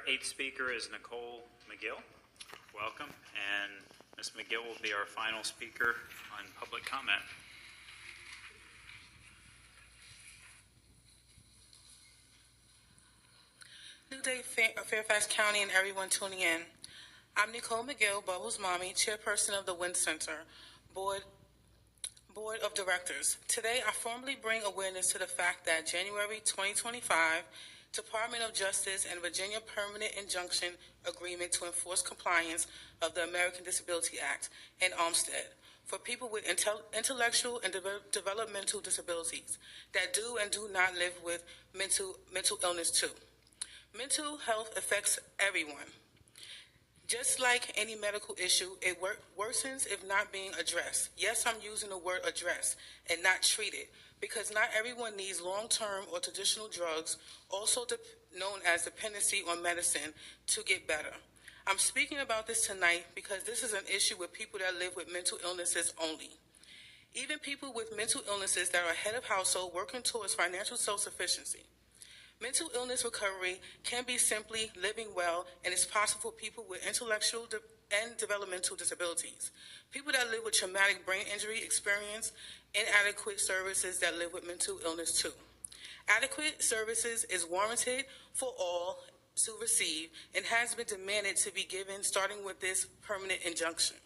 eighth speaker is Nicole McGill. Welcome. And Ms. McGill will be our final speaker on public comment. Good day, Fairfax County and everyone tuning in. I'm Nicole McGill, Bubbles' mommy, Chairperson of the WIN Center Board of Directors. Today, I formally bring awareness to the fact that January 2025, Department of Justice and Virginia Permanent Injunction Agreement to enforce compliance of the American Disabilities Act and Olmstead for people with intellectual and developmental disabilities that do and do not live with mental illness too. Mental health affects everyone. Just like any medical issue, it worsens if not being addressed. Yes, I'm using the word address and not treated, because not everyone needs long-term or traditional drugs, also known as dependency on medicine, to get better. I'm speaking about this tonight because this is an issue with people that live with mental illnesses only. Even people with mental illnesses that are head of household working towards financial self-sufficiency. Mental illness recovery can be simply living well, and it's possible for people with intellectual and developmental disabilities. People that live with traumatic brain injury experience inadequate services that live with mental illness too. Adequate services is warranted for all to receive and has been demanded to be given, starting with this permanent injunction.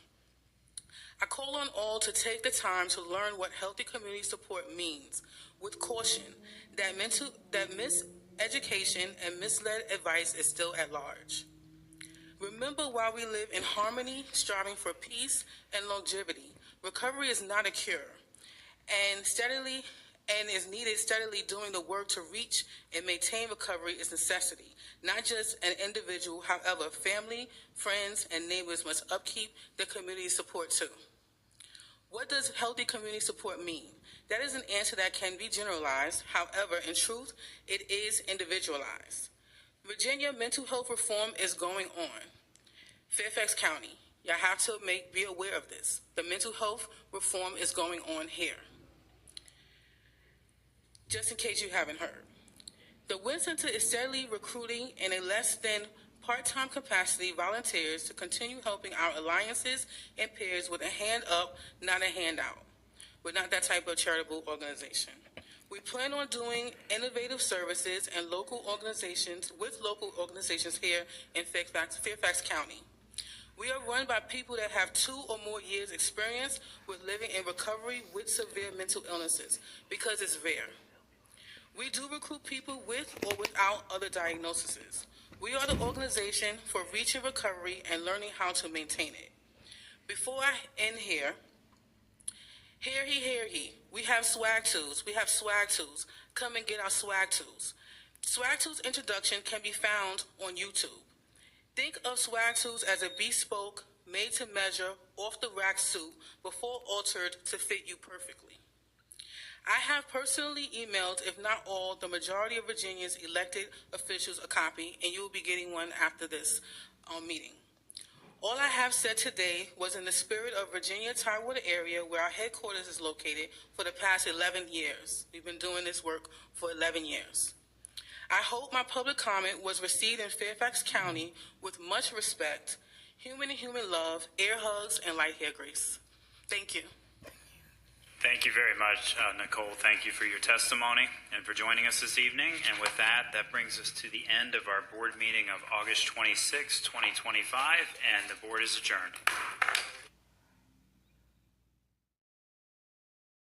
I call on all to take the time to learn what healthy community support means, with caution that miseducation and misled advice is still at large. Remember, while we live in harmony, striving for peace and longevity, recovery is not a cure, and is needed steadily doing the work to reach and maintain recovery is necessity, not just an individual. However, family, friends, and neighbors must upkeep their community support too. What does healthy community support mean? That is an answer that can be generalized. However, in truth, it is individualized. Virginia mental health reform is going on. Fairfax County, y'all have to be aware of this. The mental health reform is going on here. Just in case you haven't heard. The WIN Center is steadily recruiting in a less than part-time capacity volunteers to continue helping our alliances and peers with a hand up, not a handout. We're not that type of charitable organization. We plan on doing innovative services and local organizations here in Fairfax County. We are run by people that have 2 or more years experience with living in recovery with severe mental illnesses, because it's rare. We do recruit people with or without other diagnoses. We are the organization for reaching recovery and learning how to maintain it. Before I end here, hear ye. We have swag tools. Come and get our swag tools. Swag tools introduction can be found on YouTube. Think of swag tools as a bespoke, made-to-measure, off-the-rack suit before altered to fit you perfectly. I have personally emailed, if not all, the majority of Virginia's elected officials a copy, and you will be getting one after this meeting. All I have said today was in the spirit of Virginia Tidewater area, where our headquarters is located, for the past 11 years. We've been doing this work for 11 years. I hope my public comment was received in Fairfax County with much respect, human love, air hugs, and light hair grease. Thank you. Thank you very much, Nicole. Thank you for your testimony and for joining us this evening. And with that, that brings us to the end of our board meeting of August 26, 2025, and the board is adjourned.